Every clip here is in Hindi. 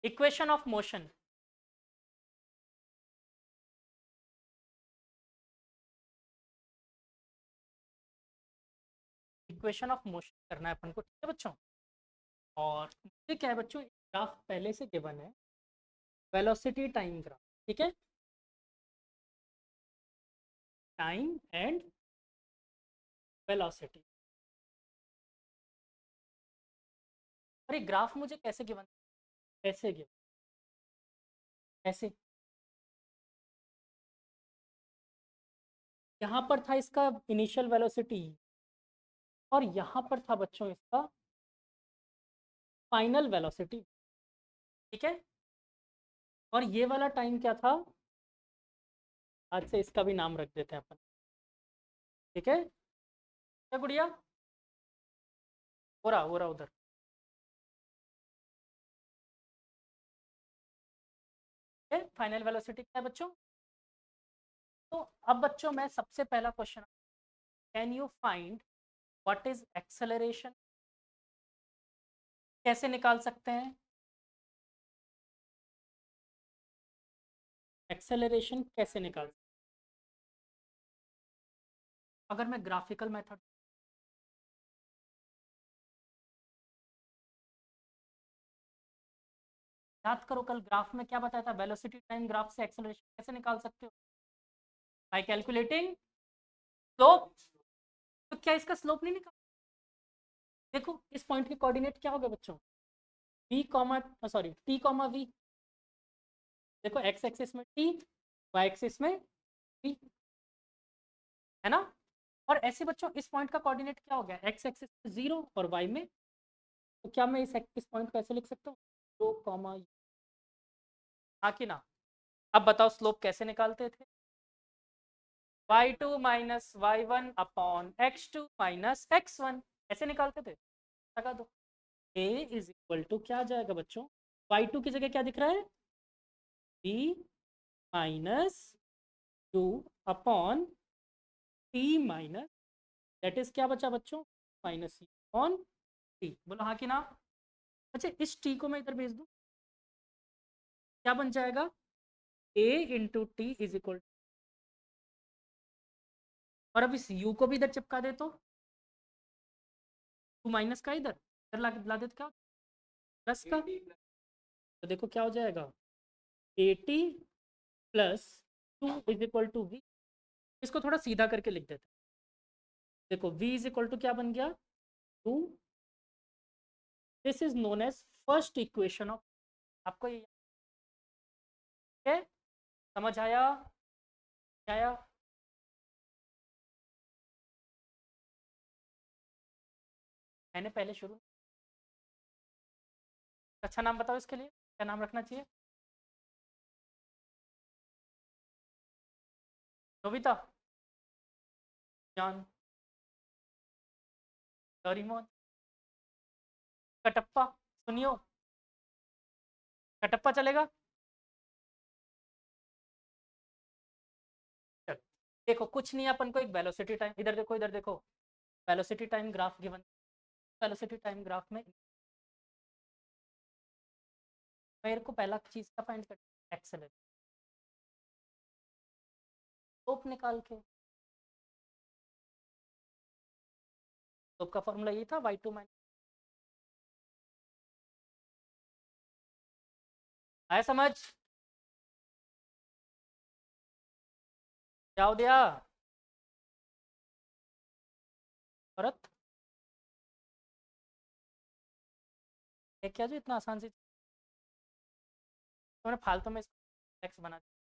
Equation of motion, equation of motion करना है अपन को, ठीक है बच्चों। और ये क्या है बच्चों, ग्राफ पहले से गिवन है, वेलोसिटी टाइम ग्राफ, ठीक है, टाइम एंड वेलोसिटी। और ये ग्राफ मुझे कैसे गिवन, कैसे गिवन, ऐसे, यहाँ पर था इसका इनिशियल वेलोसिटी और यहाँ पर था बच्चों इसका फाइनल वेलोसिटी, ठीक है। और ये वाला टाइम क्या था, आज से इसका भी नाम रख देते हैं अपन, ठीक है, क्या गुड़िया, हो रहा उधर, फाइनल वेलोसिटी क्या है बच्चों। तो अब बच्चों मैं सबसे पहला question, can you find what is acceleration, कैसे निकाल सकते हैं एक्सेलरेशन, कैसे निकाल, अगर मैं ग्राफिकल मेथड, याद करो कल ग्राफ में क्या बताया था, वेलोसिटी टाइम ग्राफ से एक्सेलरेशन कैसे निकाल सकते हो, बाय कैलकुलेटिंग स्लोप। तो क्या इसका स्लोप नहीं निकाल, देखो इस पॉइंट के कोऑर्डिनेट क्या हो गए बच्चों, v comma, sorry t comma v, देखो x एक्सिस में t, y एक्सिस में v, है ना। और ऐसे बच्चों इस पॉइंट का कोऑर्डिनेट क्या हो गया, x एक्सिस में 0 और y में, तो क्या मैं इस पॉइंट को ऐसे लिख सकता हूँ, 2 कॉमा, हाँ कि ना। अब बताओ स्लोप कैसे निकालते थे, y2 minus y1 upon x2 minus x1, ऐसे निकालते थे, लगा दो। a इज इक्वल टू क्या आ जाएगा बच्चों, y2 की जगह क्या दिख रहा है, b minus 2 upon t minus, that is क्या बचा बच्चों, माइनस अपॉन t, बोलो हाँ कि ना। अच्छा इस t को मैं इधर भेज दूं, क्या बन जाएगा, a into T is equal, और अब इस u को भी इधर चिपका दे तो, टू माइनस का इधर ला देते, क्या प्लस का, तो देखो क्या हो जाएगा, 80 plus 2 is equal to V, इसको थोड़ा सीधा करके लिख देते हैं, देखो v इज इक्वल टू क्या बन गया, 2, this is known as first equation of, आपको ये है, समझ आया, आया, मैंने पहले शुरू, अच्छा नाम बताओ इसके लिए, क्या नाम रखना चाहिए, नोबिता, जॉन, डोरीमोन, कटप्पा, सुनियो, कटप्पा चलेगा, चलो देखो कुछ नहीं, अपन को एक वेलोसिटी टाइम, इधर देखो velocity time graph given, velocity time graph में मेरे को पहला चीज का फाइंड करना, एक्सेलरेशन, स्लोप निकाल के, स्लोप का फॉर्मूला ये था y2 माइनस, आया समझ, क्या हो गया भरत, ये क्या जो इतना आसान सी, तुमने फालतू में टेक्स्ट बना दिया।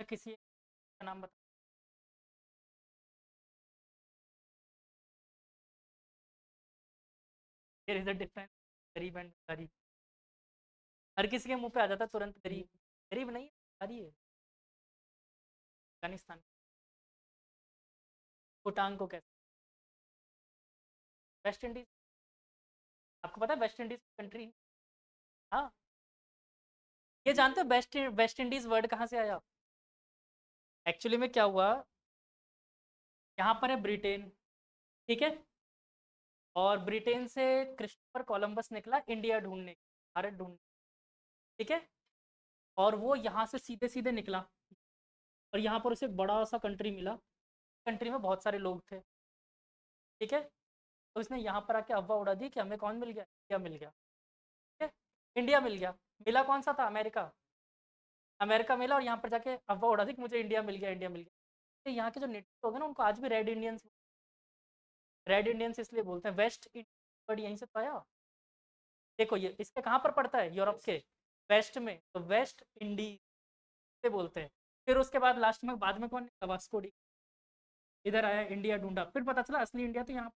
किसी एक का नाम बता। देयर इज अ डिफरेंस गरीब एंड गरीब। हर किसी के मुंह पे आ जाता तुरंत गरीब। गरीब नहीं है, भिखारी है। अफगानिस्तान। भूटान को कैसे? West Indies. आपको पता है वेस्ट इंडीज कंट्री? हाँ। ये जानते हो वेस्ट इंडीज वर्ड कहाँ से आया? एक्चुअली में क्या हुआ, यहाँ पर है ब्रिटेन, ठीक है, और ब्रिटेन से क्रिस्टोफर कोलंबस निकला इंडिया ढूंढने, भारत ढूंढने, ठीक है, और वो यहाँ से सीधे सीधे निकला, और यहाँ पर उसे एक बड़ा सा कंट्री मिला। कंट्री में बहुत सारे लोग थे, ठीक है, तो इसने यहाँ पर आके अफवाह उड़ा दी कि हमें कौन मिल गया, इंडिया मिल गया, ठीक है, इंडिया मिल गया। मिला कौन सा था? अमेरिका। अमेरिका मिला, और यहाँ पर जाके अफवाह उड़ा दी कि मुझे इंडिया मिल गया, इंडिया मिल गया। तो यहाँ के जो नेटिव लोग हैं ना, उनको आज भी रेड इंडियंस, रेड इंडियंस इसलिए बोलते हैं। वेस्ट इंडियन यहीं से तो आया। देखो ये इसके कहाँ पर पड़ता है, यूरोप के वेस्ट में, तो वेस्ट इंडीज से बोलते हैं। फिर उसके बाद लास्ट में बाद में कौन निकला? वास्को डी, इधर आया, इंडिया ढूंढा, फिर पता चला असली इंडिया तो यहाँ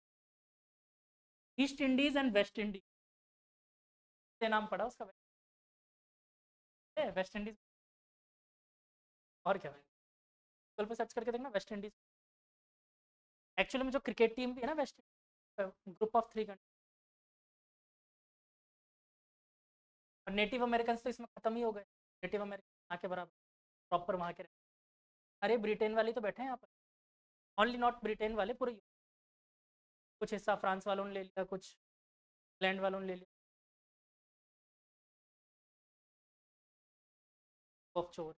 east Indies and West Indies से नाम पड़ा उसका, वेस्ट इंडीज। और क्या, गूगल पे सर्च करके देखना वेस्ट इंडीज। एक्चुअली में जो क्रिकेट टीम भी है ना वेस्ट, ग्रुप ऑफ 3 कंट्री, और नेटिव अमेरिकन तो इसमें खत्म ही हो गए। नेटिव अमेरिकन वहाँ के बराबर, प्रॉपर वहाँ के। अरे ब्रिटेन वाले तो बैठे हैं यहाँ पर, ओनली नॉट ब्रिटेन वाले, पूरे कुछ हिस्सा फ्रांस वालों ने ले लिया, कुछ इंग्लैंड वालों ने ले लिया। ऑफ चोर।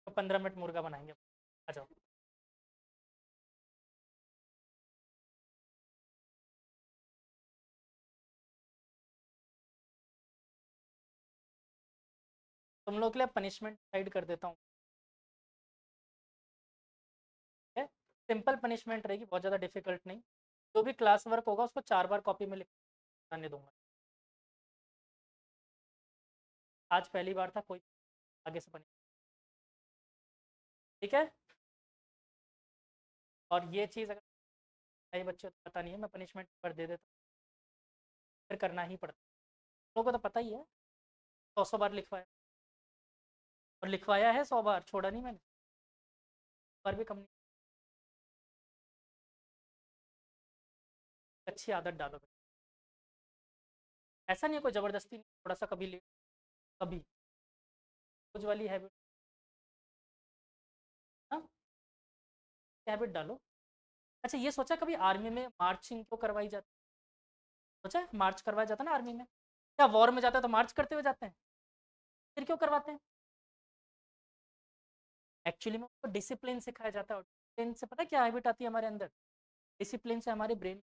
तो 15 मिनट मुर्गा बनाएंगे, आ जाओ। तुम लोग के लिए पनिशमेंट डिसाइड कर देता हूँ, ठीक है, सिंपल पनिशमेंट रहेगी, बहुत ज़्यादा डिफिकल्ट नहीं। जो भी क्लास वर्क होगा उसको 4 बार कॉपी में लिखने दूंगा। आज पहली बार था, कोई आगे से पनिश, ठीक है। और ये चीज़ अगर नए बच्चे को पता नहीं है, मैं पनिशमेंट पर दे देता हूँ, फिर करना ही पड़ता है। लोगों को तो पता ही है, 100 बार लिखवाया, और लिखवाया है 100 बार, छोड़ा नहीं मैंने, पर भी कम नहीं। अच्छी आदत डालो, ऐसा नहीं है कोई ज़बरदस्ती नहीं, थोड़ा सा कभी लेट, कभी रोज वाली हैबिट, हाँ, हैबिट डालो। अच्छा ये सोचा कभी आर्मी में मार्चिंग क्यों करवाई जाती है? सोचा है मार्च करवाया जाता है ना आर्मी में, क्या वॉर में जाता है तो मार्च करते हुए जाते हैं? फिर क्यों करवाते हैं? एक्चुअली में उनको डिसिप्लिन सिखाया जाता है, और डिसिप्लिन से पता है क्या हैबिट आती है हमारे अंदर? डिसिप्लिन से हमारी ब्रेन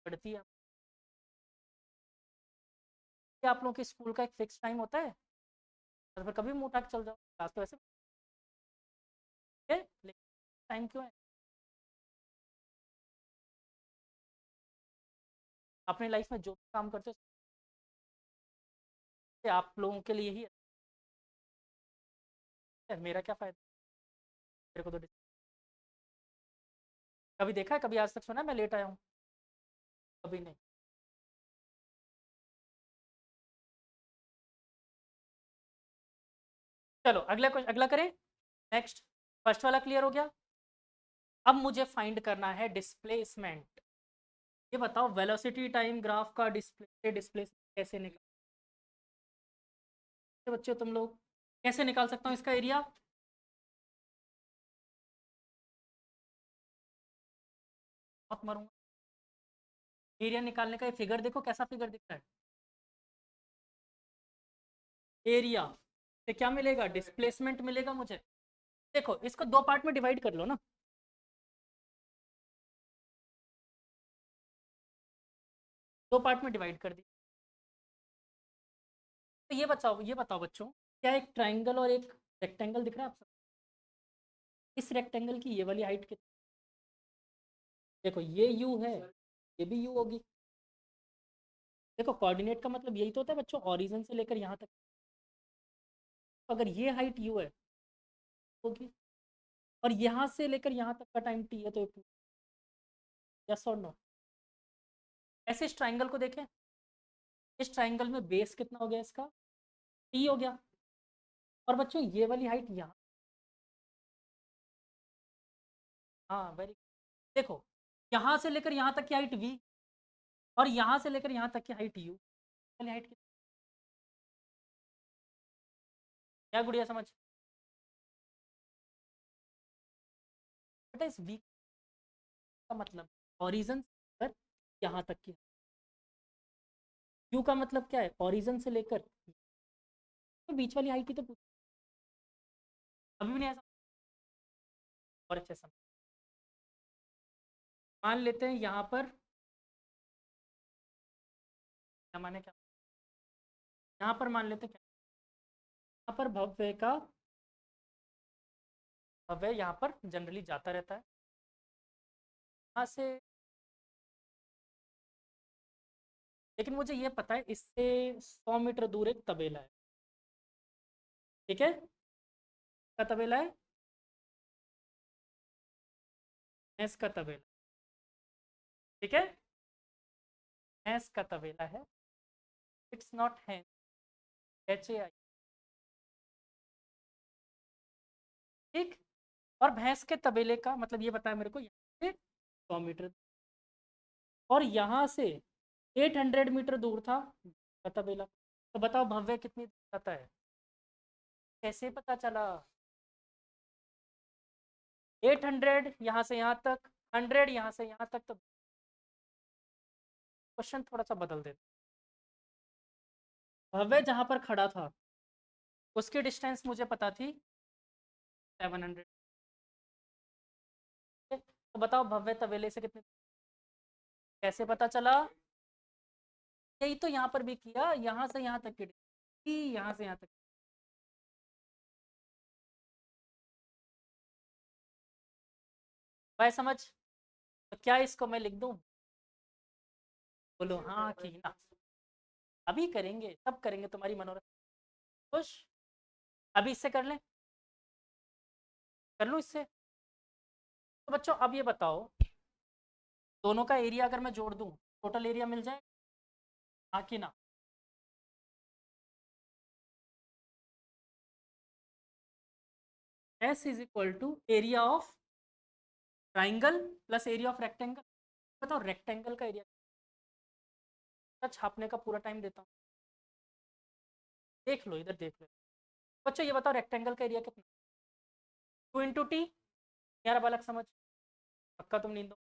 बढ़ती है। क्या आप लोगों के स्कूल का एक फिक्स टाइम होता है? तो फिर कभी मुंह उठा के चल जाओ, क्लास तो वैसे है, लेकिन टाइम क्यों है? अपनी लाइफ में जो भी काम करते हो आप लोगों के लिए ही है, मेरा क्या फायदा? मेरे को तो कभी देखा है, कभी आज तक सुना है मैं लेट आया हूँ? कभी नहीं। चलो अगला क्वेश्चन, अगला करें। नेक्स्ट, फर्स्ट वाला क्लियर हो गया। अब मुझे फाइंड करना है डिस्प्लेसमेंट। ये बताओ वेलोसिटी टाइम ग्राफ का डिस्प्ले कैसे निकाल बच्चों तुम लोग, कैसे निकाल सकता हूँ इसका एरिया? बहुत मरूंगा। एरिया निकालने का ये फिगर देखो, कैसा फिगर दिख रहा है? एरिया से क्या मिलेगा? डिस्प्लेसमेंट मिलेगा मुझे। देखो इसको 2 पार्ट में डिवाइड कर लो ना, 2 पार्ट में डिवाइड कर दी। तो ये बताओ बच्चों, क्या एक ट्राइंगल और एक रेक्टेंगल दिख रहा है आपको? इस रेक्टेंगल की ये वाली हाइट कितनी? देखो ये u है, ये भी u होगी। देखो कोऑर्डिनेट का मतलब यही तो होता है बच्चों, ओरिजिन से लेकर यहाँ तक। तो अगर ये हाइट u है होगी, और यहाँ से लेकर यहाँ तक का टाइम t है, तो यस और नो। ऐसे इस ट्राइंगल को देखें, इस ट्राइंगल में बेस कितना हो गया इसका, t हो गया। और बच्चों ये वाली हाइट यहाँ, हाँ वेरी, देखो यहाँ से लेकर यहाँ तक की हाइट v, और यहाँ से लेकर यहाँ तक की हाइट u, वाली हाइट कितनी, क्या गुड़िया समझ, बट इस v का मतलब ओरिजिन से लेकर यहाँ तक की, u का मतलब क्या है, ओरिजिन से लेकर तो बीच वाली हाइट ही तो पूछ, अभी भी नहीं ऐसा। और अच्छे समझ, मान लेते हैं यहाँ पर, क्या माने क्या, यहाँ पर मान लेते हैं क्या, यहाँ पर भव्य यहाँ पर जनरली जाता रहता है, यहाँ से, लेकिन मुझे ये पता है इससे 100 मीटर दूर एक तबेला है, ठीक है, का तबेला है, भैंस का तबेला, ठीक है, भैंस का तबेला है, इट्स नॉट है HAI, ठीक। और भैंस के तबेले का मतलब ये बताया मेरे को, यहाँ से 100 मीटर, और यहाँ से 800 मीटर दूर था का तबेला। तो बताओ भव्य कितनी दूर जाता है, कैसे पता चला, 800 यहाँ से यहाँ तक, 100 यहाँ से यहाँ तक, तो क्वेश्चन थोड़ा सा बदल देते, भव्य जहाँ पर खड़ा था उसकी डिस्टेंस मुझे पता थी 700, तो बताओ भव्य तबेले से कितने, कैसे पता चला, यही तो यहाँ पर भी किया, यहाँ से यहाँ तक की, यहाँ से यहाँ तक, भाई समझ, तो क्या इसको मैं लिख दूं, बोलो हाँ की ना, अभी करेंगे, सब करेंगे तुम्हारी मनोरथ, खुश, अभी इससे कर लें, कर लूँ इससे। तो बच्चों अब ये बताओ, दोनों का एरिया अगर मैं जोड़ दूं, टोटल एरिया मिल जाए, हाँ कि ना, S is equal to area of triangle plus area of rectangle. बताओ रेक्टेंगल का एरिया, छापने का पूरा टाइम देता हूँ, देख लो इधर देख लो। बच्चों ये बताओ रेक्टेंगल का एरिया कितना, 2 × T, यार बालक समझ, पक्का तुम नींद दो,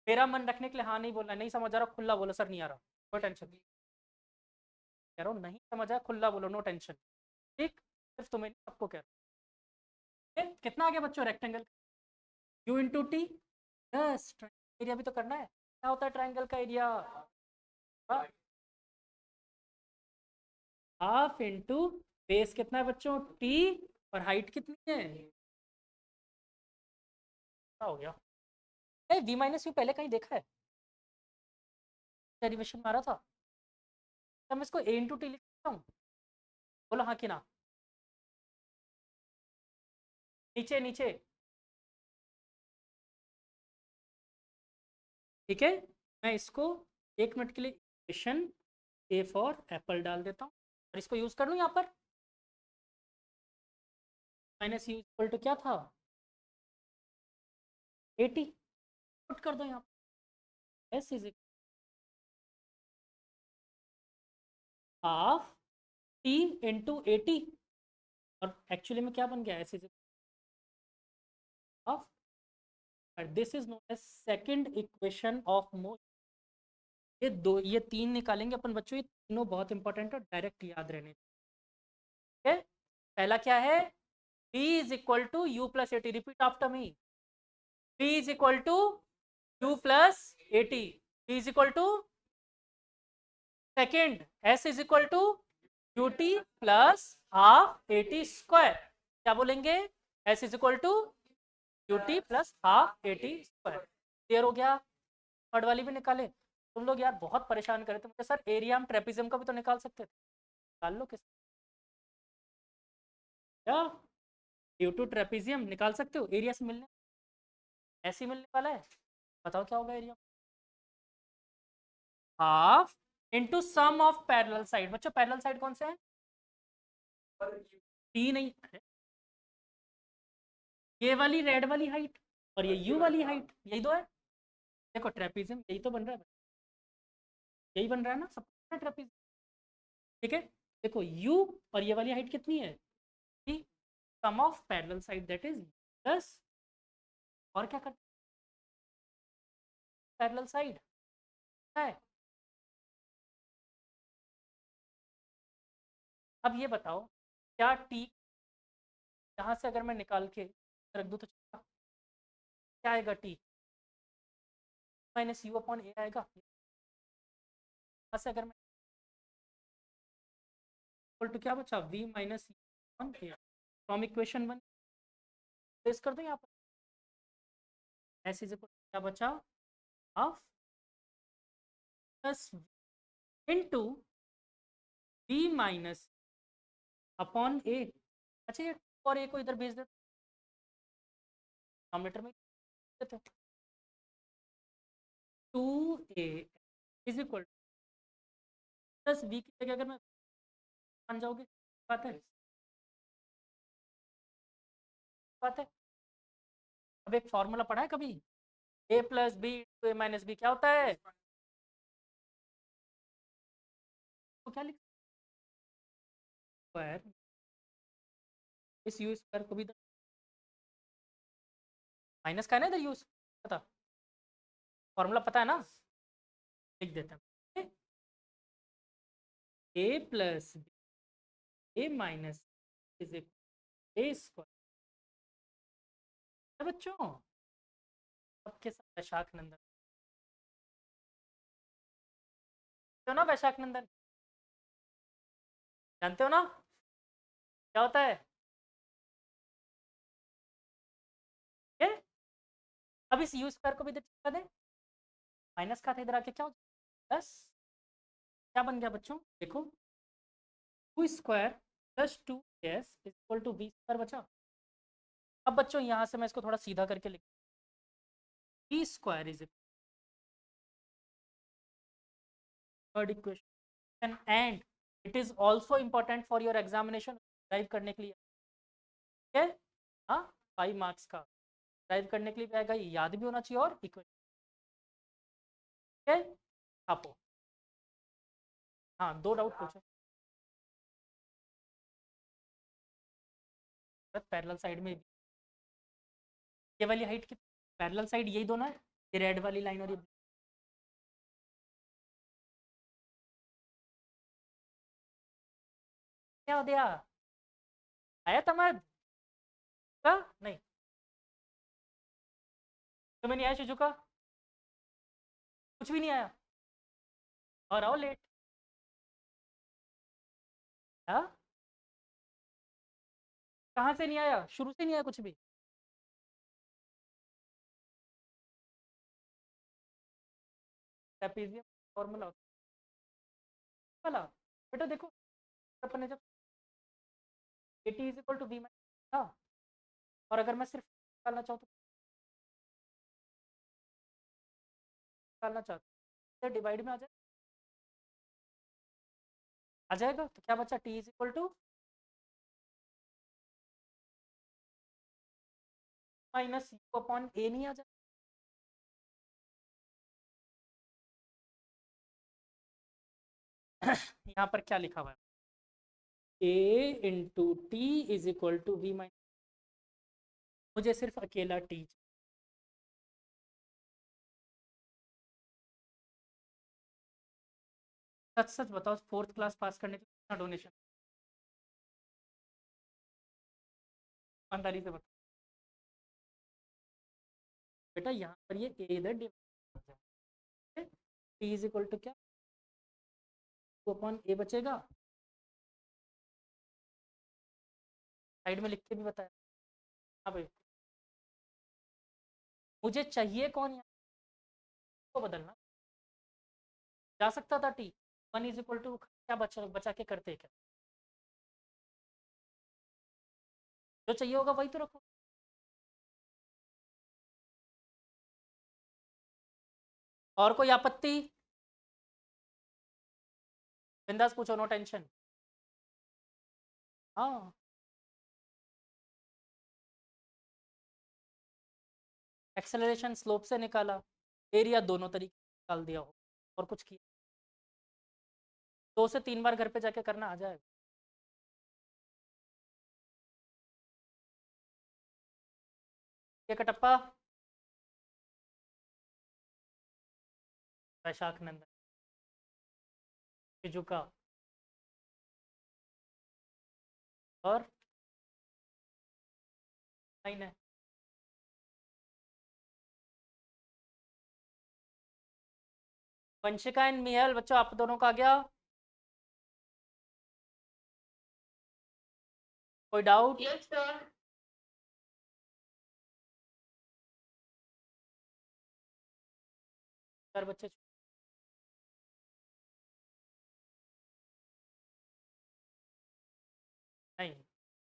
मेरा मन रखने के लिए हाँ नहीं बोलना, नहीं समझ आ रहा खुला बोलो, सर नहीं आ रहा, कोई टेंशन नहीं, कह रहा हूँ नहीं समझ आया खुला बोलो, नो टेंशन, ठीक, सिर्फ तुम्हें नहीं सबको कह रहा हूँ। कितना आ गया बच्चों rectangle, U × T, yes, area भी तो करना है, क्या होता है ट्राइंगल का एरिया, हाफ इंटू बेस कितना है बच्चों T, और हाइट कितनी है, क्या हो गया, V - U पहले कहीं देखा है, डेरिवेशन मारा था, क्या मैं इसको A × T लिख सकता हूँ, बोलो हाँ कि ना, नीचे नीचे, ठीक है, मैं इसको 1 मिनट के लिए इक्वेशन A फॉर एप्पल डाल देता हूँ, और इसको यूज कर लूँ यहाँ पर, -U इक्वल टू क्या था 80, पुट कर दो यहाँ पर, S is half T into 80, और एक्चुअली में क्या बन गया, S is half, this is known as second equation of motion. ये तीन निकालेंगे अपन बच्चों, ये तीनों बहुत इंपॉर्टेंट है, डायरेक्ट याद रहने, ठीक है। पहला क्या है, V is equal to U plus 80, repeat after me, V is equal to U plus 80, V is equal to, second S is equal to UT plus half 80 square, क्या बोलेंगे, S is equal to UT plus half 80 square, clear हो गया? थर्ड वाली भी निकाले। तुम लोग यार बहुत परेशान करे थे मुझे, सर एरिया हम ट्रेपिज्म का भी तो निकाल सकते थे, निकाल लो किस क्या, ड्यू टू ट्रेपिजियम निकाल सकते हो, एरिया से मिलने ऐसे ही मिलने वाला है। बताओ क्या होगा area? Half into sum of parallel side. बच्चों पैरेलल साइड कौन से हैं? टी नहीं, ये वाली रेड वाली हाइट और ये यू वाली हाइट, यही दो है। देखो ट्रेपिज्म यही तो बन रहा है, यही बन रहा है ना सब ट्रेपिज्म। ठीक है, देखो यू और ये वाली हाइट कितनी है? Sum of parallel side that is plus, और क्या करते पैरेलल साइड है। अब ये बताओ क्या टी यहाँ से अगर मैं निकाल के रख दूँ तो क्या आएगा? T minus U upon A आएगा। यहाँ से अगर मैं इक्वल टू क्या बचा, V minus U upon A from equation one, place कर दो यहाँ पर। ऐसे क्या बचा, half plus into V minus upon A. अच्छा ये और ए को इधर भेज देते डिनोमिनेटर में देते, two A is equal plus V की जगह अगर मैं मान जाओगे, बात है, बात है। अब एक फॉर्मूला पढ़ा है कभी, A plus B to A minus B क्या होता है? तो क्या लिख स्क्वायर, इस यू स्क्वायर को भी माइनस का है ना इधर, यूज पता, फॉर्मूला पता है ना, लिख देते हैं A plus A minus is A square. बच्चों सबके साथ वैशाख नंदन, जानते हो ना वैशाख नंदन, जानते हो ना क्या होता है ये? अब इस यू स्क्वायर को भी इधर चिपका दें, माइनस का था इधर आके क्या हो प्लस, क्या बन गया बच्चों देखो, two square plus two S equal to B square बचा। अब बच्चों यहाँ से मैं इसको थोड़ा सीधा करके लिख, B square is third equation, and it is also important for your examination drive करने के लिए। ठीक है, हाँ 5 मार्क्स का ड्राइव करने के लिए भी आएगा, ये याद भी होना चाहिए और इक्वेशन। ठीक है, छापो। हाँ दो डाउट पूछो। पैरेलल साइड में ये वाली हाइट की पैरेलल साइड यही दोनों है, ये रेड वाली लाइन और ये क्या हो गया, आया समझ का नहीं? तुम्हें नहीं आया शिजुका? कुछ भी नहीं आया? और आओ लेट। हाँ कहाँ से नहीं आया, शुरू से नहीं आया कुछ भी? ट्रेपेजियम फॉर्मूला वाला बेटा देखो, अपन ने जब A T is equal to B minus था, और अगर मैं सिर्फ निकालना चाहूँ तो निकालना चाहता डिवाइड में आ जाए, आ जाएगा तो क्या बचा, T is equal to minus U upon A, नहीं आ जाए? यहाँ पर क्या लिखा हुआ है, A into T is equal to V minus, मुझे सिर्फ अकेला टी। सच सच बताओ फोर्थ क्लास पास करने के लिए कितना डोनेशन, ईमानदारी से बताओ बेटा। यहाँ पर ये ए इधर divide, T is equal to क्या, टू अपॉन ए बचेगा, साइड में लिख के भी बताया। हाँ भाई मुझे चाहिए कौन, को बदलना जा सकता था। टी 1 इज इक्वल टू क्या बचा बचा के करते क्या, जो चाहिए होगा वही तो रखो। और कोई आपत्ति? बिंदास पूछो, नो टेंशन। हाँ, एक्सेलरेशन स्लोप से निकाला, एरिया दोनों तरीके से निकाल दिया हो, और कुछ किया। 2 से 3 बार घर पे जाके करना आ जाएगा। ये कटप्पा, वैशाख नंदन, शिजुका, और नहीं नहीं, वंशिका एंड मिहल, बच्चों आप दोनों का आ गया? कोई डाउट? Yes sir. सर बच्चे नहीं,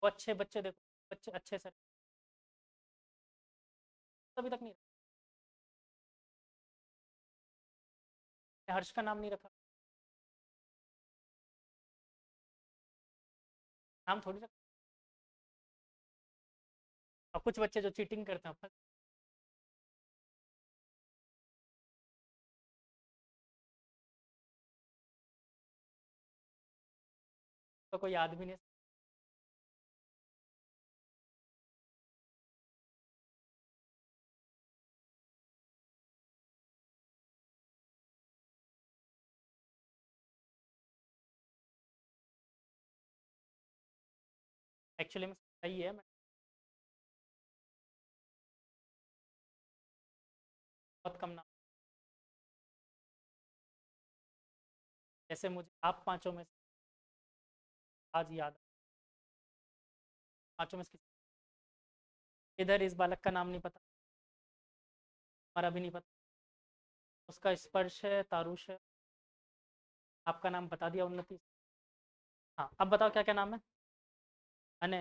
वो अच्छे बच्चे देखो, बच्चे अच्छे सर अभी तक नहीं। हर्ष का नाम नहीं रखा, नाम थोड़ी रखा। और कुछ बच्चे जो चीटिंग करते हैं तो कोई याद भी नहीं। एक्चुअली में सही है, मैं बहुत कम नाम, जैसे मुझे आप पांचों में से आज याद, पांचों में से इधर इस बालक का नाम नहीं पता, हमारा भी नहीं पता। उसका स्पर्श है, तारुष है। आपका नाम बता दिया, उन्नति। हाँ, अब बताओ क्या क्या नाम है? अने,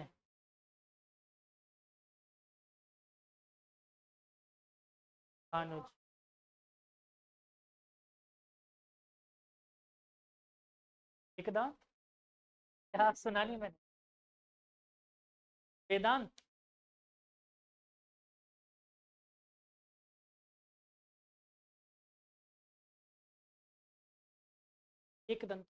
अनुज, एकदम, क्या सुना नहीं मैंने? वेदांत, एकदम।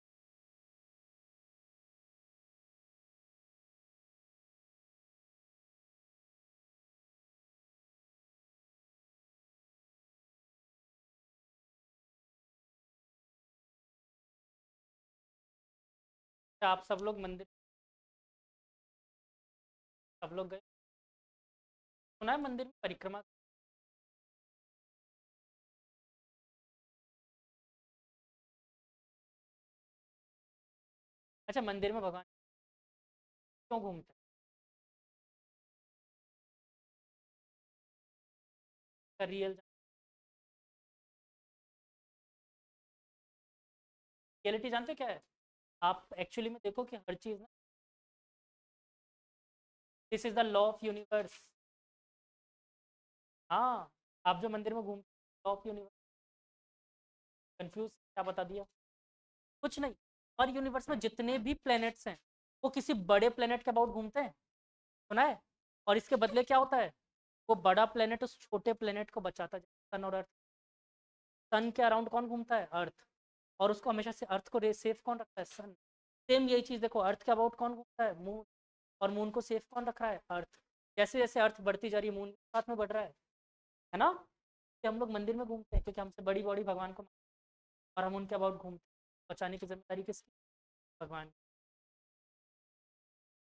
आप सब लोग मंदिर, सब लोग गए, सुना है मंदिर में परिक्रमा? अच्छा, मंदिर में भगवान क्यों घूमते हैं? रियल रियलिटी जानते क्या है? आप एक्चुअली में देखो कि हर चीज ना, this is the law of universe. हाँ, आप जो मंदिर में घूमते, लॉ ऑफ यूनिवर्स। कंफ्यूज क्या बता दिया? कुछ नहीं। और यूनिवर्स में जितने भी प्लैनेट्स हैं, वो किसी बड़े प्लैनेट के अबाउट घूमते हैं, सुना है? और इसके बदले क्या होता है? वो बड़ा प्लेनेट उस छोटे प्लेनेट को बचाता है। सन और अर्थ, सन के अराउंड कौन घूमता है? अर्थ। और उसको हमेशा से अर्थ को सेफ कौन रखता है? सन। सेम यही चीज देखो, अर्थ के अबाउट कौन घूमता है? मून। और मून को सेफ कौन रख रहा है? अर्थ। जैसे जैसे अर्थ बढ़ती जा रही है, मून साथ में बढ़ रहा है ना? कि हम लोग मंदिर में घूमते हैं क्योंकि हमसे बड़ी बड़ी भगवान को, और हम उनके अबाउट घूमते हैं। बचाने की जिम्मेदारी किसकी? भगवान की।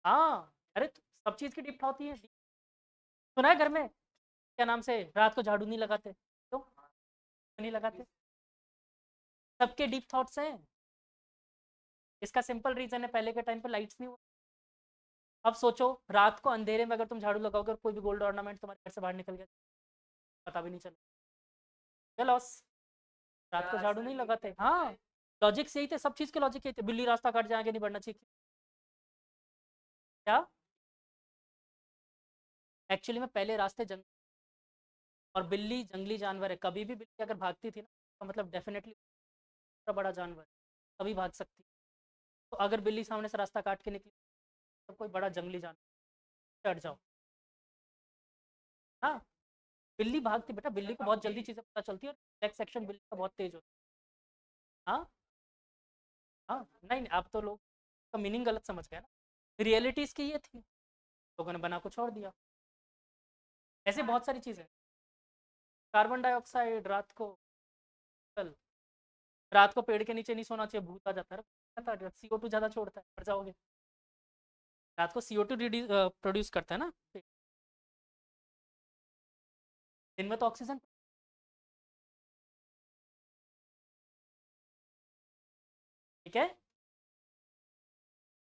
हाँ, अरे तो सब चीज की डिप्थ होती है। सुना है घर में क्या नाम से रात को झाड़ू नहीं लगाते? क्यों नहीं लगाते? सबके डीप थॉट्स हैं। इसका सिंपल रीजन है, पहले के टाइम पे लाइट्स नहीं हुआ। अब सोचो, रात को अंधेरे में अगर तुम झाड़ू लगाओगे और कोई भी गोल्ड ऑर्नामेंट तुम्हारे घर से बाहर निकल गया, पता भी नहीं चला। लॉस। रात को झाड़ू नहीं लगाते। हाँ, लॉजिक यही थे, सब चीज के लॉजिक यही थे। बिल्ली रास्ता काट जाए, आगे नहीं बढ़ना चाहिए। क्या एक्चुअली में पहले रास्ते जंग, और बिल्ली जंगली जानवर है, कभी भी बिल्ली अगर भागती थी ना, तो मतलब डेफिनेटली बड़ा जानवर तभी भाग सकती। तो अगर बिल्ली सामने से रास्ता काट के निकली, तो कोई बड़ा जंगली जानवर, चढ़ जाओ। हाँ, बिल्ली भागती बेटा, बिल्ली को बहुत जल्दी चीजें पता चलती है, और बैक सेक्शन बिल्ली का बहुत तेज होता है। हाँ हाँ, नहीं नहीं, आप तो लोग का मीनिंग गलत समझ गए ना। रियलिटी इसकी ये थी, लोगों ने बना को छोड़ दिया। ऐसे बहुत सारी चीजें। कार्बन डाइऑक्साइड रात को, कल रात को पेड़ के नीचे नहीं सोना चाहिए, भूत आ जाता है। CO2 ज्यादा छोड़ता है, मर जाओगे। रात को CO2 प्रोड्यूस करता है ना, दिन में तो ऑक्सीजन। ठीक है,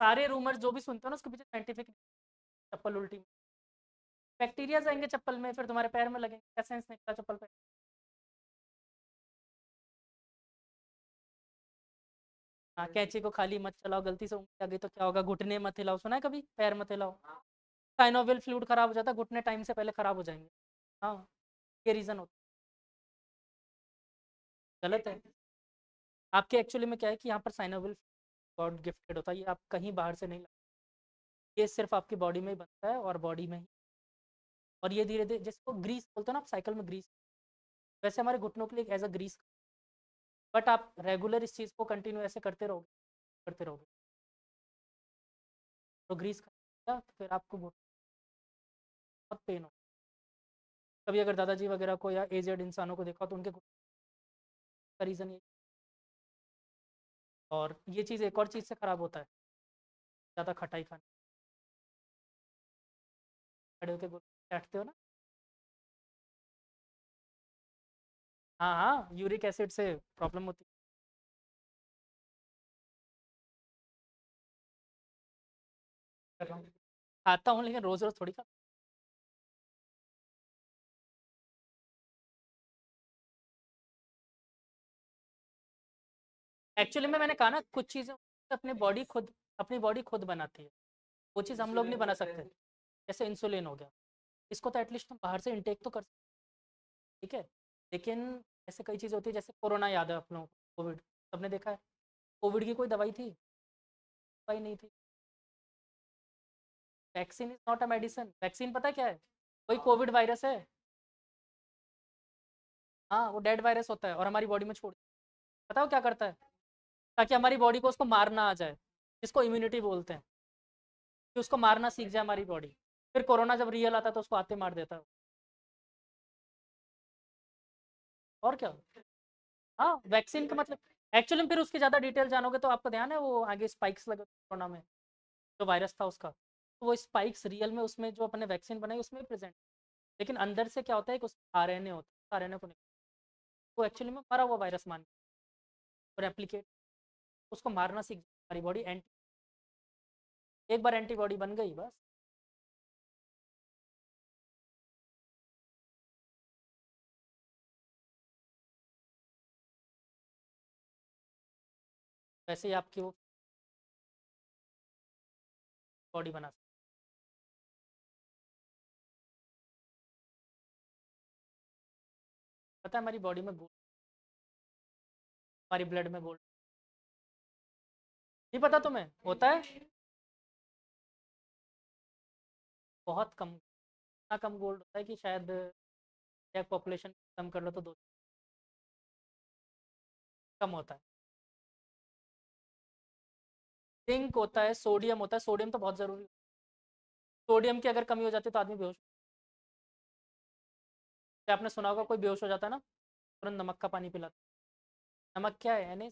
सारे रूमर्स जो भी सुनते हो ना, उसके पीछे साइंटिफिक। चप्पल उल्टी, बैक्टीरिया जाएंगे चप्पल में, फिर तुम्हारे पैर में लगेंगे, क्या सेंस निकला चप्पल पे। हाँ, कैंची को खाली मत चलाओ, गलती से उंगली आ गई तो क्या होगा, घुटने मत हिलाओ, सुना है कभी, पैर मत हिलाओ। साइनोवियल फ्लूइड खराब हो जाता है, घुटने टाइम से पहले खराब हो जाएंगे। हाँ, ये रीजन होता है, गलत है। आपके एक्चुअली में क्या है कि यहाँ पर साइनोवियल गॉड गिफ्टेड होता है, ये आप कहीं बाहर से नहीं लाते, ये सिर्फ आपकी बॉडी में ही बनता है, और बॉडी में ही। और ये धीरे धीरे, जिसको ग्रीस बोलते हो ना आप, साइकिल में ग्रीस, वैसे हमारे घुटनों के लिए एज अ ग्रीस। बट आप रेगुलर इस चीज़ को कंटिन्यू ऐसे करते रहोगे तो ग्रीस का, तो फिर आपको बहुत पेन हो। कभी अगर दादाजी वगैरह को या एजेड इंसानों को देखा, तो उनके घुटने का रीज़न ये। और ये चीज़ एक और चीज़ से ख़राब होता है, ज़्यादा खटाई खाने, खड़े होकर बैठते हो ना। हाँ हाँ, यूरिक एसिड से प्रॉब्लम होती है। खाता हूँ, लेकिन रोज़ रोज़ थोड़ी खाता। एक्चुअली में मैंने कहा ना, कुछ चीज़ें अपनी बॉडी खुद बनाती है, वो चीज़ हम लोग नहीं बना सकते। जैसे इंसुलिन हो गया, इसको तो एटलीस्ट तुम बाहर से इंटेक तो कर सकते, ठीक है। लेकिन ऐसे कई चीज़ें होती है, जैसे कोरोना याद है आप लोगों को, कोविड सबने देखा है। कोविड की कोई दवाई थी? दवाई नहीं थी। Vaccine is not a medicine. Vaccine पता है क्या है? वही कोविड वायरस है। हाँ, वो डेड वायरस होता है और हमारी बॉडी में छोड़, पता है वो क्या करता है? ताकि हमारी बॉडी को उसको मारना आ जाए, जिसको इम्यूनिटी बोलते हैं, कि उसको मारना सीख जाए हमारी बॉडी। फिर कोरोना जब रियल आता है तो उसको आते मार देता है। और क्या। हाँ, वैक्सीन का मतलब, एक्चुअली में फिर उसकी ज़्यादा डिटेल जानोगे तो आपको ध्यान है वो आगे स्पाइक्स लगे कोरोना में, जो वायरस था उसका, तो वो स्पाइक्स रियल में उसमें जो अपने वैक्सीन बनाई उसमें प्रेजेंट। लेकिन अंदर से क्या होता है कि उस RNA होता है, RNA को वो एक्चुअली में मरा हुआ वायरस मान और रेप्लिकेट, उसको मारना सीख हमारी बॉडी। एक बार एंटीबॉडी बन गई बस। वैसे ही आपकी वो बॉडी बना सकती है। पता है हमारी बॉडी में गोल्ड, हमारी ब्लड में गोल्ड, नहीं पता तुम्हें? होता है बहुत कम, इतना कम गोल्ड होता है कि शायद एक पॉपुलेशन कम कर लो तो दो, कम होता है। जिंक होता है, सोडियम होता है, सोडियम तो बहुत जरूरी है। सोडियम की अगर कमी हो जाती है तो आदमी बेहोश। जैसे आपने सुना होगा कोई बेहोश हो जाता है ना, तुरंत नमक का पानी पिलाता है। नमक क्या है, यानी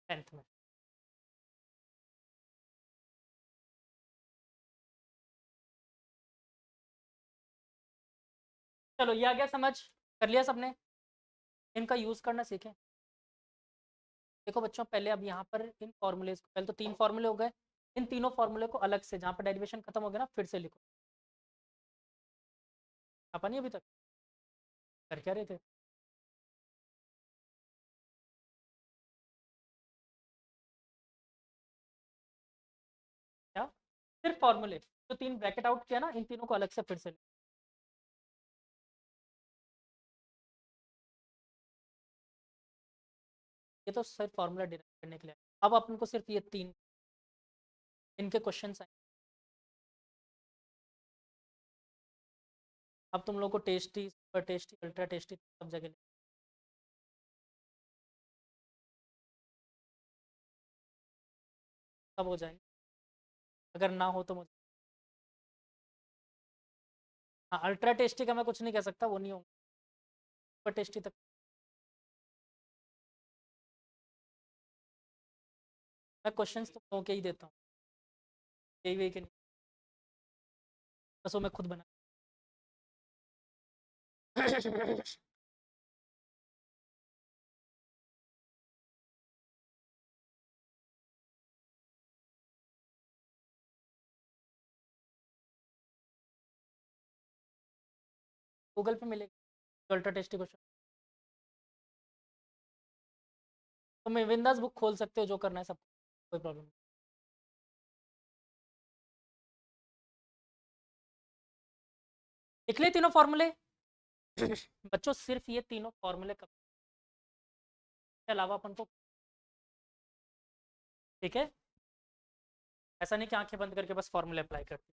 10th में। चलो, ये आ गया समझ, कर लिया सबने। इनका यूज करना सीखें। देखो बच्चों, पहले अब यहाँ पर इन फॉर्मूले, पहले तो 3 फॉर्मूले हो गए, इन तीनों फॉर्मूले को अलग से, जहाँ पर डेरिवेशन खत्म हो गया ना, फिर से लिखो। आपा नहीं अभी तक कर क्या रहे थे? क्या सिर्फ फॉर्मूले जो 3 ब्रैकेट आउट किया ना, इन तीनों को अलग से फिर से ये तो सिर्फ फॉर्मूला डिराइव करने के लिए। अब अपन को सिर्फ ये 3 इनके क्वेश्चन आए। अब तुम लोग को tasty, super tasty, ultra tasty सब जगह सब हो जाएंगे। अगर ना हो तो मुझे, हाँ अल्ट्रा टेस्टी का मैं कुछ नहीं कह सकता, वो नहीं होगा। सुपर टेस्टी तक मैं क्वेश्चंस तुम लोगों के ही देता हूँ, यही वे के नहीं, बस वो मैं खुद बना गूगल पे मिलेगा अल्ट्रा टेस्टी क्वेश्चन। तुम विंदास बुक खोल सकते हो, जो करना है सब, कोई प्रॉब्लम नहीं। लिख ले तीनों फॉर्मूले बच्चों, सिर्फ ये तीनों फॉर्मूले के अलावा अपन को, ठीक है, ऐसा नहीं कि आंखें बंद करके बस फॉर्मूले अप्लाई करते।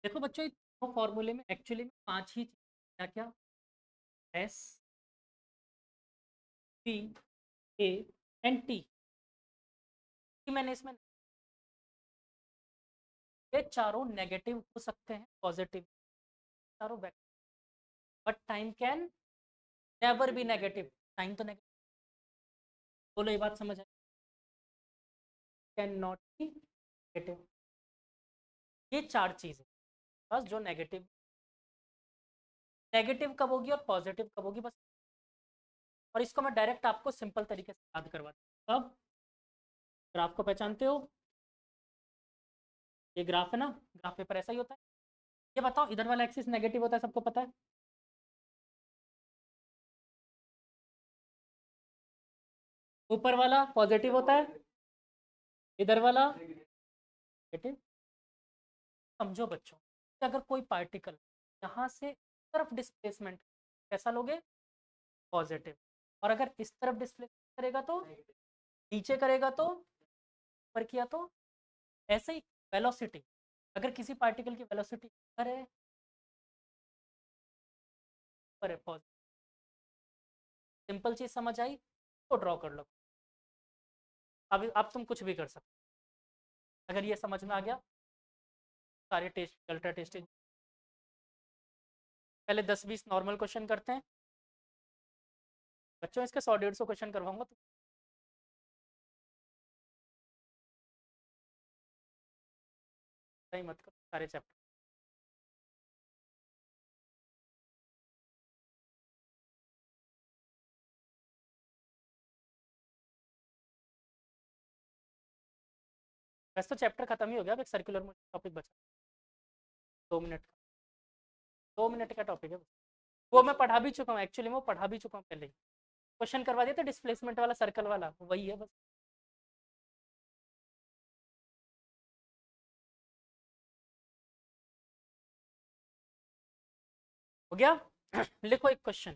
देखो बच्चों, ये फॉर्मूले में एक्चुअली में 5 ही क्या क्या, S, P, A and T, मैंने इसमें ये चारों नेगेटिव हो सकते हैं, पॉजिटिव, चारों vector, but time can never be negative. Time तो नेगेटिव, बोलो ये बात समझ आए, कैन नॉट बी नेगेटिव। ये 4 चीजें बस जो नेगेटिव, नेगेटिव कब होगी और पॉजिटिव कब होगी बस। और इसको मैं डायरेक्ट आपको सिंपल तरीके से याद करवा दूँ। अब ग्राफ को पहचानते हो, ये ग्राफ है ना, ग्राफ पेपर ऐसा ही होता है। ये बताओ, इधर वाला एक्सिस नेगेटिव होता है, सबको पता है, ऊपर वाला पॉजिटिव होता है, इधर वाला नेगेटिव। समझो बच्चों कि अगर कोई पार्टिकल यहाँ से इस तरफ डिस्प्लेसमेंट, कैसा लोगे, पॉजिटिव, और अगर इस तरफ डिस्प्लेसमेंट करेगा तो, नीचे करेगा तो, ऊपर किया तो, ऐसे ही वेलोसिटी, अगर किसी पार्टिकल की वेलोसिटी ऊपर है, ऊपर है, पॉजिटिव, सिंपल चीज समझ आई तो ड्रॉ कर लो। अब तुम कुछ भी कर सकते हो। अगर ये समझ में आ गया, सारे टेस्ट अल्ट्रा टेस्टिंग, पहले 10-20 नॉर्मल क्वेश्चन करते हैं बच्चों, इसके 100-150 क्वेश्चन करवाऊंगा तो सही मत करो सारे चैप्टर। वैसे तो चैप्टर खत्म ही हो गया, अब एक सर्कुलर टॉपिक बचा, 2 मिनट का, 2 मिनट का टॉपिक है वो मैं पढ़ा भी चुका हूँ, एक्चुअली मैं पढ़ा भी चुका हूँ पहले ही, क्वेश्चन करवा दिया था डिस्प्लेसमेंट वाला, सर्कल वाला, वही है बस। हो गया लिखो एक question,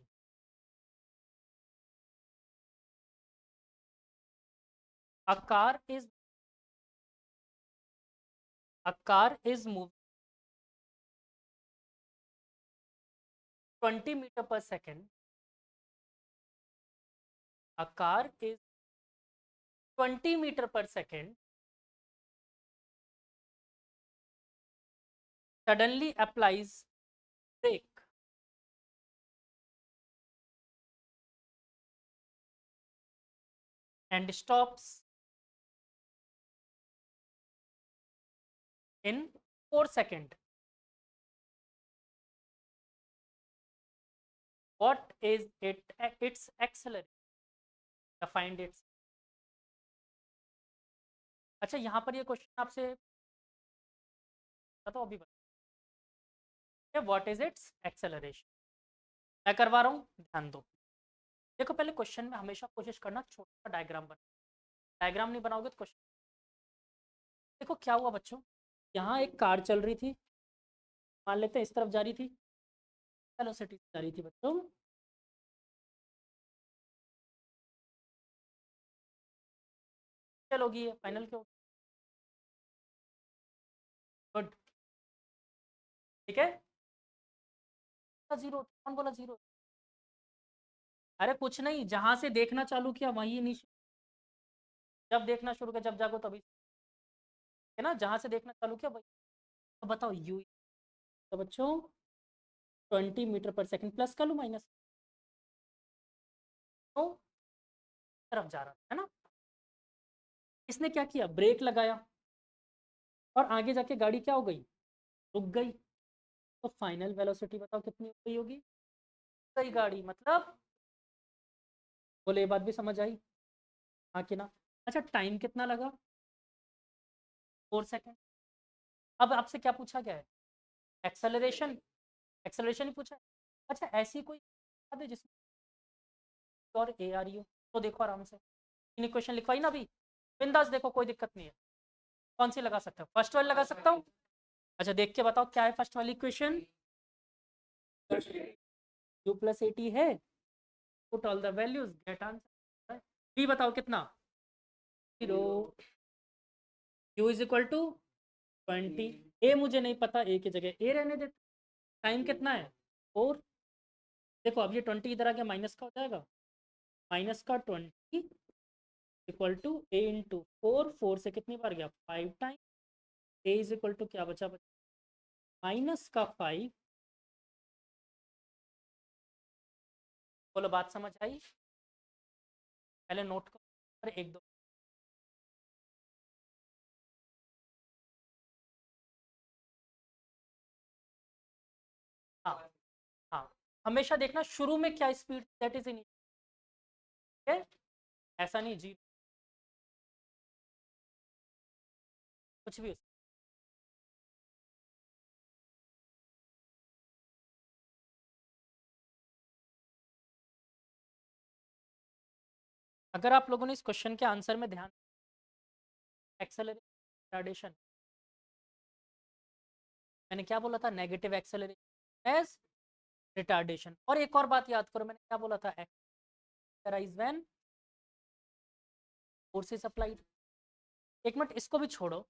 a car is a car is moving 20 meter per second, a car is 20 meter per second suddenly applies brake and stops in 4 seconds. What is its acceleration? Find its. अच्छा, यहाँ पर ये क्वेश्चन आपसे बताओ अभी बताओ, व्हाट इज इट्स एक्सेलरेशन। मैं करवा रहा हूँ, ध्यान दो। देखो पहले क्वेश्चन में हमेशा कोशिश करना छोटा सा डायग्राम बना, डायग्राम नहीं बनाओगे तो क्वेश्चन। देखो क्या हुआ बच्चों, यहाँ एक कार चल रही थी, मान लेते हैं इस तरफ जा रही थी, वेलोसिटी जा रही थी बच्चों, चलोगी फाइनल क्यों, गुड, ठीक है। जीरो, कौन बोला जीरो? अरे कुछ नहीं, जहां से देखना चालू किया वही नीचे, जब देखना शुरू किया जब जागो तभी, है ना, जहां से देखना चालू किया वही। तो बताओ यू, तो बच्चों 20 मीटर पर सेकंड प्लस कर लो माइनस, तो तरफ जा रहा है ना। इसने क्या किया, ब्रेक लगाया, और आगे जाके गाड़ी क्या हो गई, रुक गई। तो फाइनल वेलोसिटी बताओ कितनी हो गई होगी, सही गाड़ी मतलब, बोले ये बात भी समझ आई, हाँ कि ना। अच्छा टाइम कितना लगा, 4 सेकेंड। अब आपसे क्या पूछा गया है, एक्सेलरेशन, एक्सेलरेशन ही पूछा है। अच्छा ऐसी कोई याद है जिसमें और ए आ रही हो, तो देखो आराम से, इन इक्वेशन लिखवाई ना अभी, बिंदास देखो कोई दिक्कत नहीं है। कौन सी लगा सकते हो, फर्स्ट वाली लगा सकता हूँ। अच्छा देख के बताओ क्या है फर्स्ट वाली equation, u plus A T है, put all the values get answer. बी बताओ कितना, 0, u is equal to 20, A मुझे नहीं पता, ए की जगह ए रहने दे, टाइम कितना है 4। देखो अब ये 20 इधर आके माइनस का हो जाएगा, माइनस का 20 इक्वल टू ए इंटू 4 से कितनी बार गया 5 time, A is equal to क्या बचा बचा, माइनस का 5। बोलो बात समझ आई, पहले नोट करो, एक दो, हाँ हाँ, हमेशा देखना शुरू में क्या स्पीड, दैट इज इन, ऐसा नहीं जी कुछ भी। अगर आप लोगों ने इस क्वेश्चन के आंसर में ध्यान, एक्सेलरेशन, मैंने क्या बोला था, नेगेटिव एक्सेलरेशन एज रिटार्डेशन। और एक और बात याद करो, मैंने क्या बोला था, एक्सेलराइज व्हेन फोर्स इज अप्लाइड। एक मिनट इसको भी छोड़ो,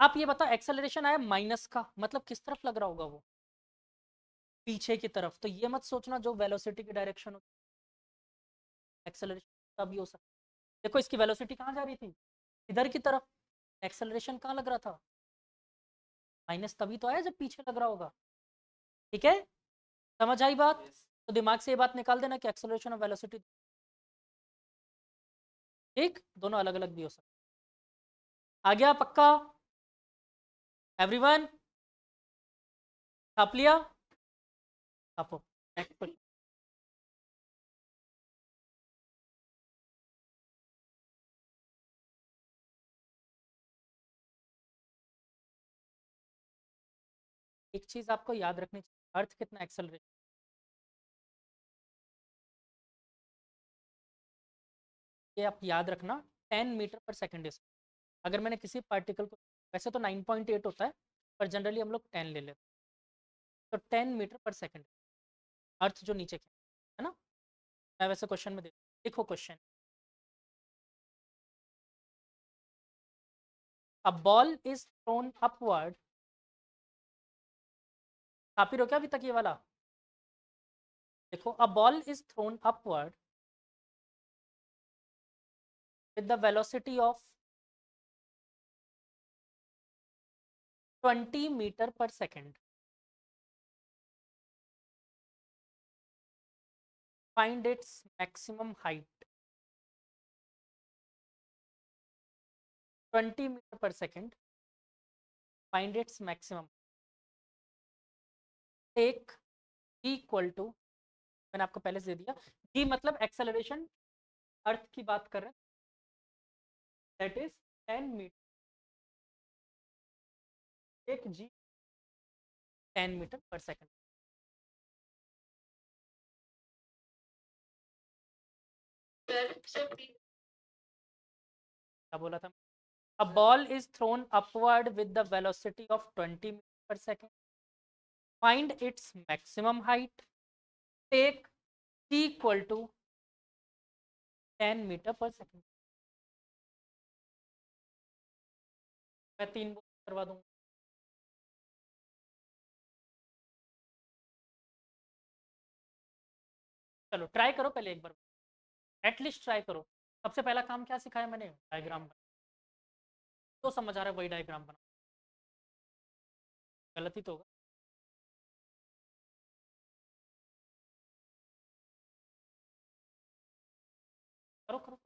आप ये बताओ एक्सेलरेशन आया माइनस का, मतलब किस तरफ लग रहा होगा वो, पीछे की तरफ। तो ये मत सोचना जो वेलोसिटी की डायरेक्शन होती है, एक्सेलरेशन तभी हो सकता है। देखो इसकी वेलोसिटी कहाँ जा रही थी, इधर की तरफ, एक्सेलरेशन कहाँ लग रहा था, माइनस तभी तो आया जब पीछे लग रहा होगा, ठीक है, समझ आई बात। तो दिमाग से ये बात निकाल देना कि एक्सेलरेशन और वेलोसिटी ठीक दोनों अलग अलग भी हो सकते। आ गया पक्का, एवरीवन छाप लिया, छापो नेक्स्ट क्वेश्चन। एक चीज आपको याद रखनी चाहिए, अर्थ कितना एक्सेलरेशन, ये आप याद रखना, 10 मीटर पर सेकेंड है। अगर मैंने किसी पार्टिकल को, वैसे तो 9.8 होता है, पर जनरली हम लोग 10 ले लेते हैं, तो 10 मीटर पर सेकेंड अर्थ जो नीचे क्या है ना। मैं वैसे क्वेश्चन में देखो question, a ball is thrown upward, copy रो क्या अभी तक ये वाला, देखो, a ball is thrown upward with the velocity of 20 meter per second. Find its maximum height. 20 meter per second. Find its maximum. Take g equal to, मैंने आपको पहले से दे दिया, g मतलब एक्सेलरेशन अर्थ की बात कर रहे हैं, that is 10 meter. Take g 10 meter पर सेकंड. क्या बोला था? A ball is thrown upward with the velocity of 20 meters per second. Find its maximum height. Take c equal to 10 meter पर सेकंड. मैं 3 करवा दूंगा. चलो ट्राई करो पहले एक बार, एटलीस्ट ट्राई करो. सबसे पहला काम क्या सिखाया मैंने? डायग्राम बना. तो समझ आ रहा है वही डायग्राम बना. गलत ही तो होगा. करो करो.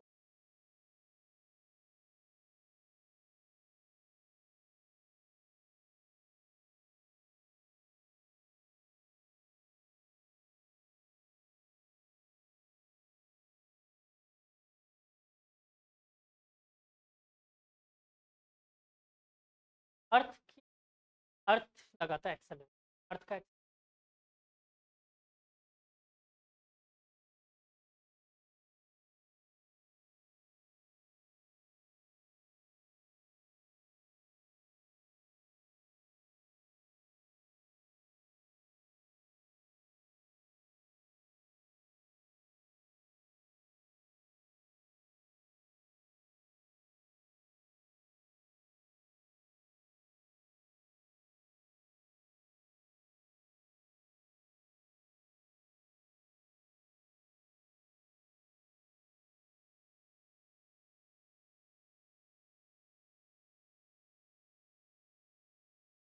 अर्थ, अर्थ लगाता है एक्सेलरेशन. अर्थ का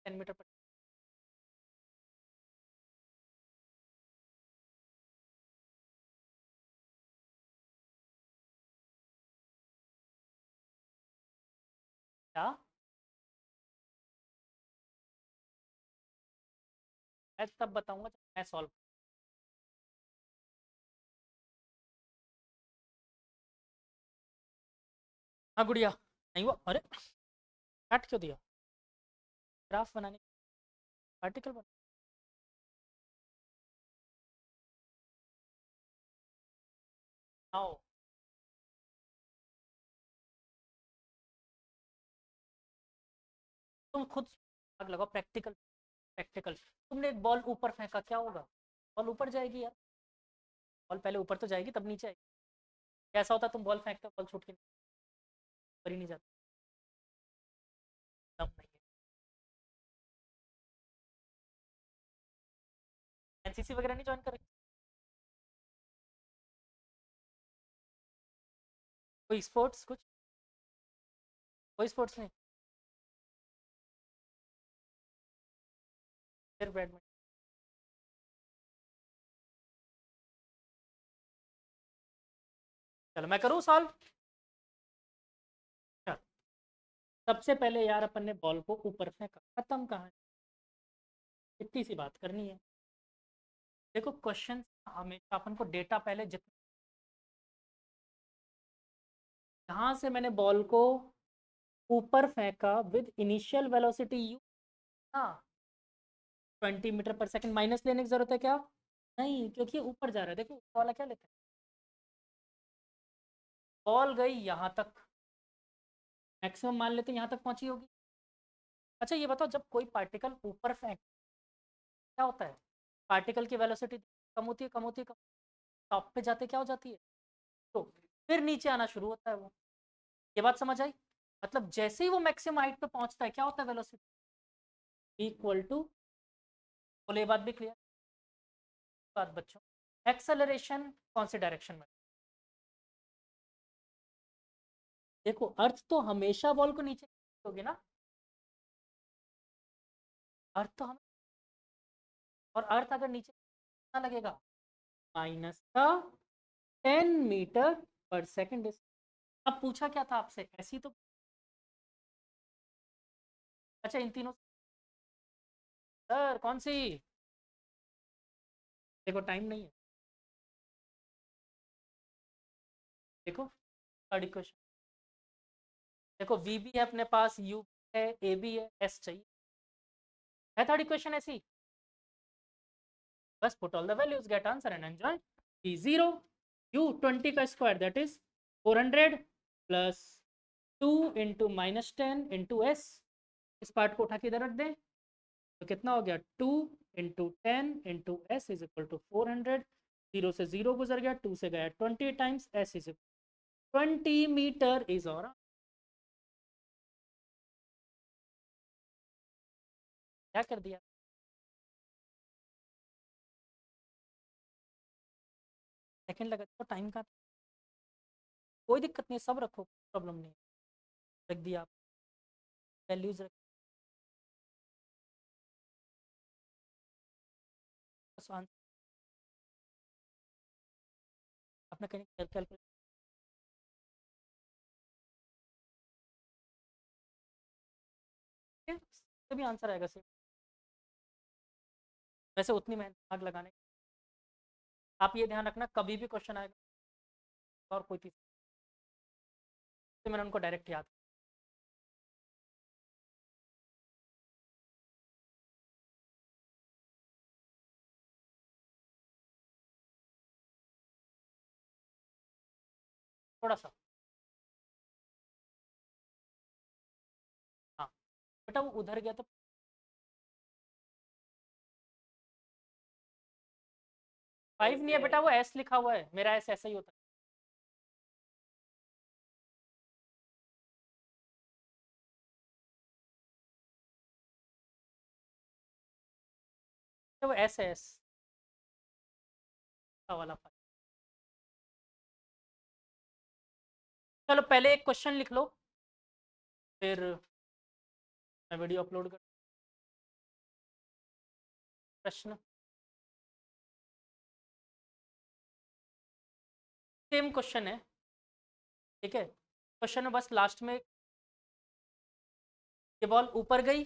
टेन मीटर पर. क्या? मैं तब बताऊंगा जब मैं सॉल्व. हाँ गुड़िया, नहीं हुआ. अरे काट क्यों दिया? ग्राफ बनाने, आर्टिकल बनाओ. तुम खुद आग लगाओ. Practical, practical. तुमने एक बॉल ऊपर फेंका, क्या होगा? बॉल ऊपर जाएगी यार. बॉल पहले ऊपर तो जाएगी तब नीचे आएगी. कैसा होता है, तुम बॉल फेंकते हो, बॉल छूट के ऊपर ही नहीं जाती. दम नहीं है. एनसीसी वगैरह नहीं ज्वाइन कर? कोई स्पोर्ट्स कुछ? कोई स्पोर्ट्स नहीं? फिर बैडमिंटन. चलो मैं करूँ सॉल्व. सबसे पहले यार अपन ने बॉल को ऊपर फेंका, खत्म कहानी. इतनी सी बात करनी है. देखो क्वेश्चन हमेशा अपन को डेटा पहले जितना, यहाँ से मैंने बॉल को ऊपर फेंका विद इनिशियल वेलोसिटी यू. हाँ, 20 मीटर पर सेकंड. माइनस लेने की जरूरत है क्या? नहीं, क्योंकि ऊपर जा रहा है. देखो वाला क्या लेता है, बॉल गई यहाँ तक, मैक्सिमम मान लेते हैं यहाँ तक पहुंची होगी. अच्छा ये बताओ, जब कोई पार्टिकल ऊपर फेंक, क्या होता है? पार्टिकल की वेलोसिटी कम होती है, कम होती है, कम. टॉप पे जाते क्या हो जाती है? तो फिर नीचे आना शुरू होता है वो. ये बात समझ आई? मतलब जैसे ही वो मैक्सिमम हाइट पे पहुंचता है, क्या होता है? वेलोसिटी इक्वल टू, बोले ये बात भी क्लियर बात बच्चों, एक्सेलरेशन कौन से डायरेक्शन में? देखो अर्थ तो हमेशा बॉल को नीचे होगी ना, अर्थ तो हम, और अर्थ अगर नीचे कितना लगेगा, माइनस का 10 मीटर पर सेकेंड। अब पूछा क्या था आपसे, ऐसी तो, अच्छा इन तीनों, सर कौन सी, देखो टाइम नहीं है, देखो थर्ड इक्वेशन, देखो वी भी है अपने पास, यू है, ए भी है, एस चाहिए, है थर्ड इक्वेशन ऐसी, बस put all the values, get answer and enjoy. E zero, you 20 का square that is 400 plus 2 into -10 into S, इस पार्ट को उठा के इधर रख दें, तो कितना हो गया 2 into 10 into S is equal to 400, zero से जीरो गुजर गया, 2 से गया 20 times S is 20 meter is और, क्या कर दिया, सेकंड लगा तो टाइम का, कोई दिक्कत नहीं, सब रखो, प्रॉब्लम नहीं, रख दिया आप, वैल्यूज रख, बस आंसर अपना कहीं कैलकुलेट, तो भी आंसर आएगा सिर्फ, वैसे उतनी मेहनत दिमाग लगाने, आप ये ध्यान रखना कभी भी क्वेश्चन आएगा और कोई चीज़, तो मैंने उनको डायरेक्ट याद, थोड़ा सा, हाँ बेटा वो उधर गया तो, 5 नहीं है बेटा, वो एस लिखा हुआ है, मेरा एस ऐसा ही होता है, वो एस है, एस वाला 5। चलो पहले एक क्वेश्चन लिख लो, फिर मैं वीडियो अपलोड कर, प्रश्न सेम क्वेश्चन है, ठीक है, क्वेश्चन में बस लास्ट में ये बॉल ऊपर गई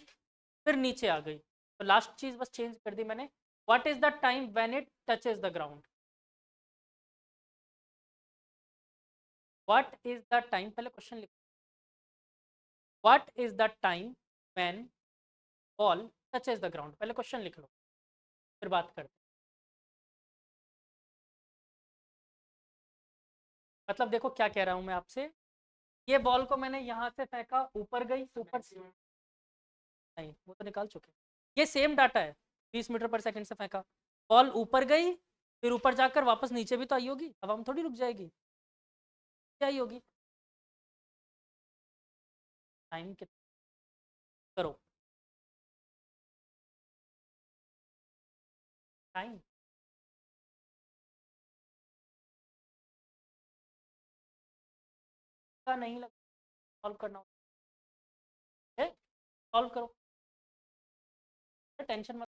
फिर नीचे आ गई, तो लास्ट चीज बस चेंज कर दी मैंने, what is the time when it touches the ground, what is the time, पहले क्वेश्चन लिखो, what is the time when ball touches the ground, पहले क्वेश्चन लिख लो, फिर बात करते हैं। मतलब देखो क्या कह रहा हूं मैं आपसे, ये बॉल को मैंने यहाँ से फेंका, ऊपर गई, ऊपर नहीं वो तो निकाल चुके, ये सेम डाटा है, 20 मीटर पर सेकंड से फेंका, बॉल ऊपर गई, फिर ऊपर जाकर वापस नीचे भी तो आई होगी, अब हम थोड़ी रुक जाएगी, क्या आई होगी, टाइम कितना, करो टाइम, का नहीं लगा, सॉल्व करना होता है, सॉल्व करो, टेंशन मत